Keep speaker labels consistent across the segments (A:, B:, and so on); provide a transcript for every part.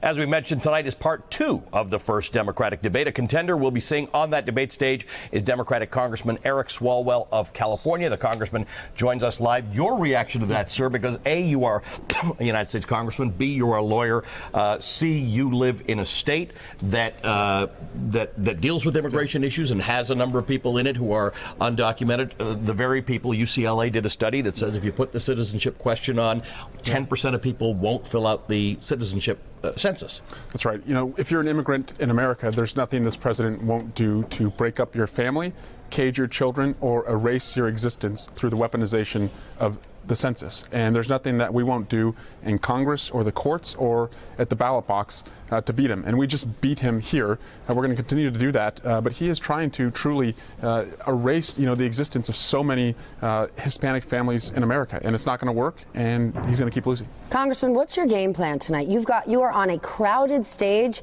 A: As we mentioned, tonight is part 2 of the first Democratic debate. A contender we'll be seeing on that debate stage is Democratic Congressman Eric Swalwell of California. The congressman joins us live. Your reaction to that, sir, because A, you are a United States congressman, B, you are a lawyer, C, you live in a state that that deals with immigration issues and has a number of people in it who are undocumented. The very people, UCLA did a study that says if you put the citizenship question on, 10% of people won't fill out the citizenship census.
B: That's right. You know, if you're an immigrant in America, there's nothing this president won't do to break up your family, cage your children, or erase your existence through the weaponization of the census. And there's nothing that we won't do in Congress or the courts or at the ballot box to beat him. And we just beat him here. And we're going to continue to do that. But he is trying to truly erase, the existence of so many Hispanic families in America. And it's not going to work. And he's going to keep losing.
C: Congressman, what's your game plan tonight? You are on a crowded stage.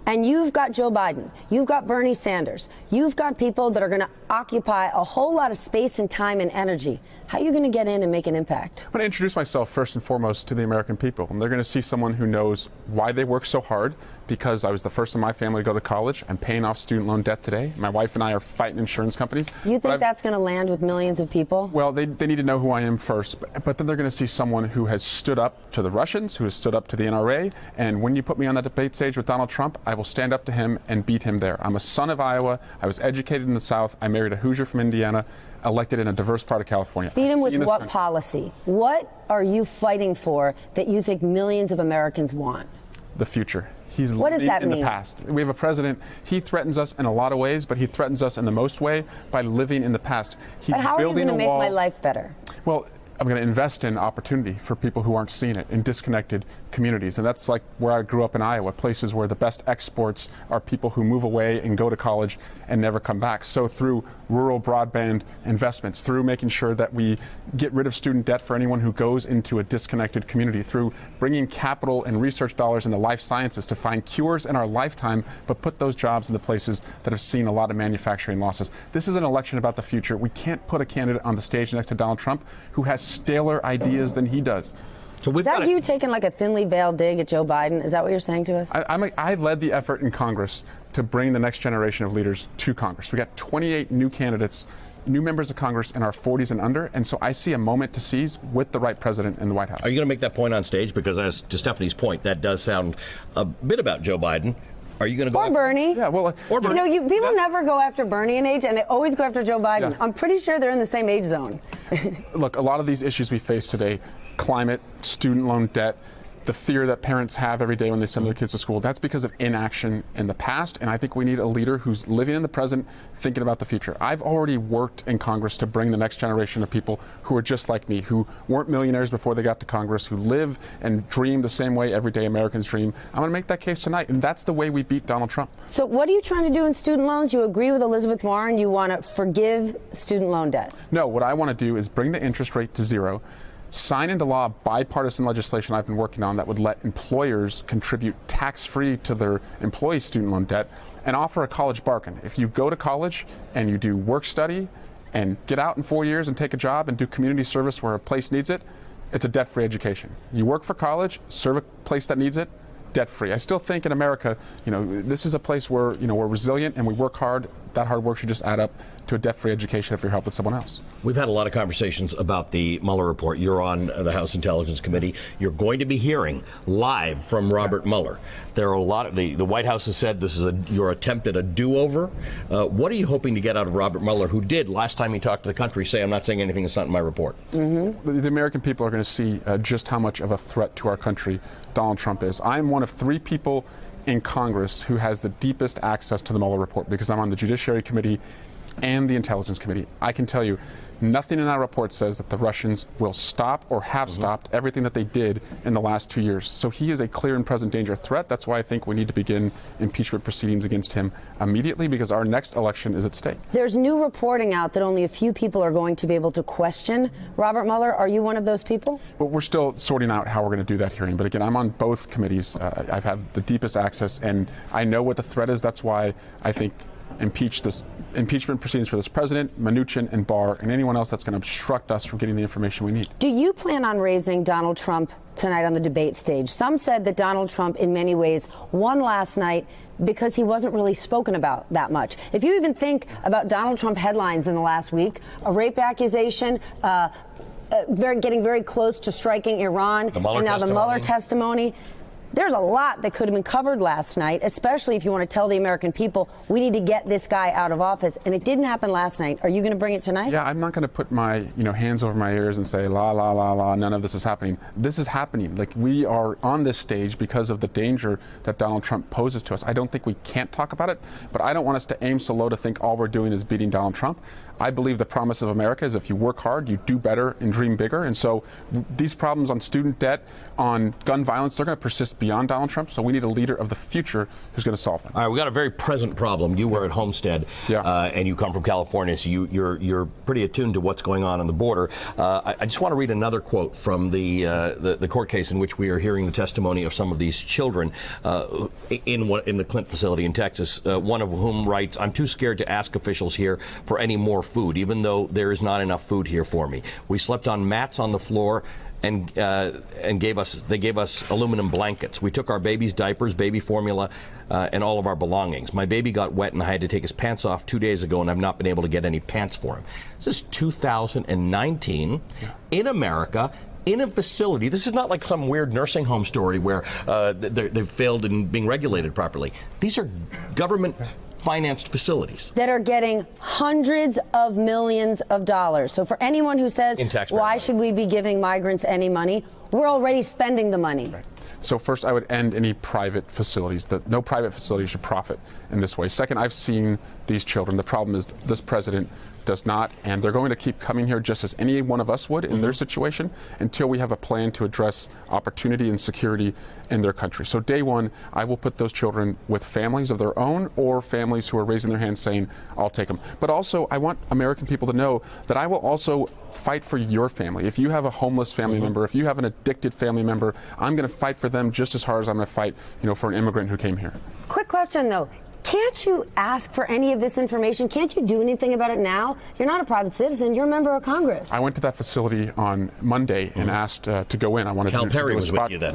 C: And you've got Joe Biden, you've got Bernie Sanders, you've got people that are going to occupy a whole lot of space and time and energy. How are you going to get in and make an impact?
B: I'm going to introduce myself first and foremost to the American people. And they're going to see someone who knows why they work so hard, because I was the first in my family to go to college. I'm paying off student loan debt today. My wife and I are fighting insurance companies.
C: You think that's going to land with millions of people?
B: Well, they need to know who I am first, but then they're going to see someone who has stood up to the Russians, who has stood up to the NRA, and when you put me on that debate stage with Donald Trump, I will stand up to him and beat him there. I'm a son of Iowa. I was educated in the South. I married a Hoosier from Indiana, elected in a diverse part of California.
C: Beat him with what policy? What are you fighting for that you think millions of Americans want?
B: The future. He's
C: what does that
B: in
C: mean?
B: The past. We have a president, he threatens us in a lot of ways, but he threatens us in the most way by living in the past. He's
C: but how are you
B: building
C: going to make
B: wall.
C: my life better?
B: Well, I'm going to invest in opportunity for people who aren't seeing it in disconnected communities. And that's like where I grew up in Iowa, places where the best exports are people who move away and go to college and never come back. So through rural broadband investments, through making sure that we get rid of student debt for anyone who goes into a disconnected community, through bringing capital and research dollars into life sciences to find cures in our lifetime, but put those jobs in the places that have seen a lot of manufacturing losses. This is an election about the future. We can't put a candidate on the stage next to Donald Trump who has staler ideas than he does.
C: So is that you taking like a thinly veiled dig at Joe Biden? Is that what you're saying to us?
B: I led the effort in Congress to bring the next generation of leaders to Congress. We got 28 new candidates, new members of Congress in our 40s and under, and so I see a moment to seize with the right president in the White House.
A: Are you going to make that point on stage? Because as to Stephanie's point, that does sound a bit about Joe Biden. Are you going to go
C: after Bernie?
B: Yeah, well,
A: or Bernie.
C: People never go after Bernie in age, and they always go after Joe Biden. Yeah. I'm pretty sure they're in the same age zone.
B: Look, a lot of these issues we face today, climate, student loan debt, the fear that parents have every day when they send their kids to school, that's because of inaction in the past, and I think we need a leader who's living in the present, thinking about the future. I've already worked in Congress to bring the next generation of people who are just like me, who weren't millionaires before they got to Congress, who live and dream the same way everyday Americans dream. I'm going to make that case tonight, and that's the way we beat Donald Trump.
C: So what are you trying to do in student loans? You agree with Elizabeth Warren? You want to forgive student loan debt?
B: No, what I want to do is bring the interest rate to zero, sign into law bipartisan legislation I've been working on that would let employers contribute tax-free to their employees' student loan debt, and offer a college bargain. If you go to college and you do work study and get out in 4 years and take a job and do community service where a place needs it, it's a debt-free education. You work for college, serve a place that needs it, debt-free. I still think in America, this is a place where, we're resilient and we work hard. That hard work should just add up to a debt-free education if you're helping someone else.
A: We've had a lot of conversations about the Mueller report. You're on the House Intelligence Committee. You're going to be hearing live from Robert Mueller. There are a lot of the White House has said this is your attempt at a do-over. What are you hoping to get out of Robert Mueller, who did last time he talked to the country say, I'm not saying anything that's not in my report?
B: Mm-hmm. The American people are going to see just how much of a threat to our country Donald Trump is. I'm one of 3 people in Congress who has the deepest access to the Mueller report because I'm on the Judiciary Committee and the Intelligence Committee. I can tell you, nothing in that report says that the Russians will stop or have stopped everything that they did in the last 2 years. So he is a clear and present danger threat. That's why I think we need to begin impeachment proceedings against him immediately, because our next election is at stake.
C: There's new reporting out that only a few people are going to be able to question Robert Mueller. Are you one of those people?
B: Well, we're still sorting out how we're going to do that hearing. But again, I'm on both committees. I've had the deepest access, and I know what the threat is. That's why I think impeach this impeachment proceedings for this president, Mnuchin and Barr, and anyone else that's going to obstruct us from getting the information we need.
C: Do you plan on raising Donald Trump tonight on the debate stage? Some said that Donald Trump, in many ways, won last night because he wasn't really spoken about that much. If you even think about Donald Trump headlines in the last week, a rape accusation, getting very close to striking Iran, and now the Mueller testimony. There's a lot that could have been covered last night, especially if you want to tell the American people we need to get this guy out of office. And it didn't happen last night. Are you going to bring it tonight?
B: Yeah, I'm not going to put my hands over my ears and say la la la la. None of this is happening. This is happening. Like, we are on this stage because of the danger that Donald Trump poses to us. I don't think we can't talk about it, but I don't want us to aim so low to think all we're doing is beating Donald Trump. I believe the promise of America is if you work hard, you do better and dream bigger. And so these problems on student debt, on gun violence, they're going to persist beyond Donald Trump. So we need a leader of the future who's going to solve them.
A: All right, we got a very present problem. You were at Homestead, and you come from California, so you're pretty attuned to what's going on the border. I just want to read another quote from the court case in which we are hearing the testimony of some of these children in the Clint facility in Texas. One of whom writes, "I'm too scared to ask officials here for any more food, even though there is not enough food here for me. We slept on mats on the floor and they gave us aluminum blankets. We took our baby's diapers, baby formula, and all of our belongings. My baby got wet and I had to take his pants off 2 days ago, and I've not been able to get any pants for him." This is 2019 in America, in a facility. This is not like some weird nursing home story where they've failed in being regulated properly. These are government financed facilities
C: that are getting hundreds of millions of dollars. So for anyone who says, why should we be giving migrants any money? We're already spending the money.
B: Right. So first, I would end any private facilities. No private facility should profit in this way. Second, I've seen these children. The problem is this president does not, and they're going to keep coming here just as any one of us would in their situation until we have a plan to address opportunity and security in their country. So day one, I will put those children with families of their own or families who are raising their hands saying, I'll take them. But also, I want American people to know that I will also fight for your family. If you have a homeless family member, if you have an addicted family member, I'm going to fight for them just as hard as I'm going to fight, for an immigrant who came here.
C: Quick question, though. Can't you ask for any of this information? Can't you do anything about it now? You're not a private citizen. You're a member of Congress.
B: I went to that facility on Monday and asked to go in. I wanted to do a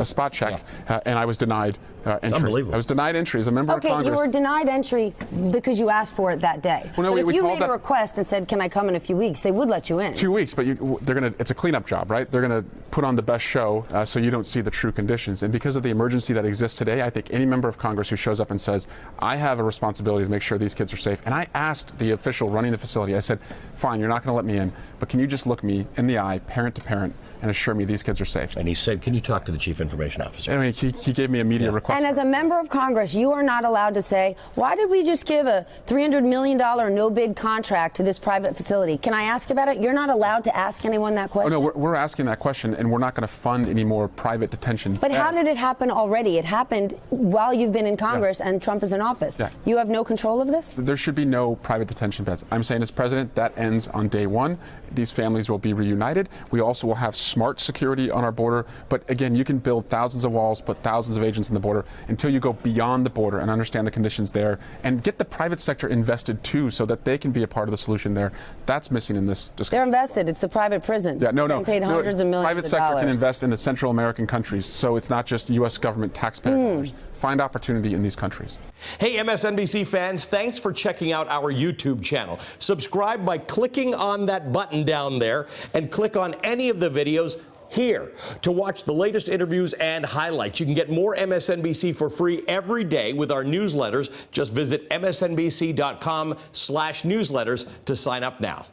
B: spot check, and I was denied entry.
A: Unbelievable.
B: I was denied entry as a member of Congress.
C: Okay, you were denied entry because you asked for it that day.
B: Well, no,
C: but if you made a request and said, can I come in a few weeks, they would let you in.
B: 2 weeks, but it's a cleanup job, right? They're going to put on the best show so you don't see the true conditions. And because of the emergency that exists today, I think any member of Congress who shows up and says, I have a responsibility to make sure these kids are safe. And I asked the official running the facility, I said, fine, you're not going to let me in, but can you just look me in the eye, parent to parent, and assure me these kids are safe?
A: And he said, can you talk to the chief information officer?
B: I mean, he gave me a media request.
C: And as a member of Congress, you are not allowed to say, why did we just give a $300 million no-bid contract to this private facility? Can I ask about it? You're not allowed to ask anyone that question?
B: Oh, no, we're asking that question, and we're not going to fund any more private detention.
C: But how did it happen already? It happened while you've been in Congress and Trump is in office.
B: Yeah.
C: You have no control of this?
B: There should be no private detention beds. I'm saying as president, that ends on day one. These families will be reunited. We also will have smart security on our border. But again, you can build thousands of walls, put thousands of agents on the border until you go beyond the border and understand the conditions there and get the private sector invested too so that they can be a part of the solution there. That's missing in this discussion.
C: They're invested. It's the private prison.
B: Yeah, no.
C: Paid hundreds of millions
B: private
C: of
B: sector
C: dollars.
B: can invest in the Central American countries, so it's not just U.S. government taxpayer dollars. Find opportunity in these countries.
A: Hey, MSNBC fans, thanks for checking out our YouTube channel. Subscribe by clicking on that button down there and click on any of the videos here to watch the latest interviews and highlights. You can get more MSNBC for free every day with our newsletters. Just visit msnbc.com/newsletters to sign up now.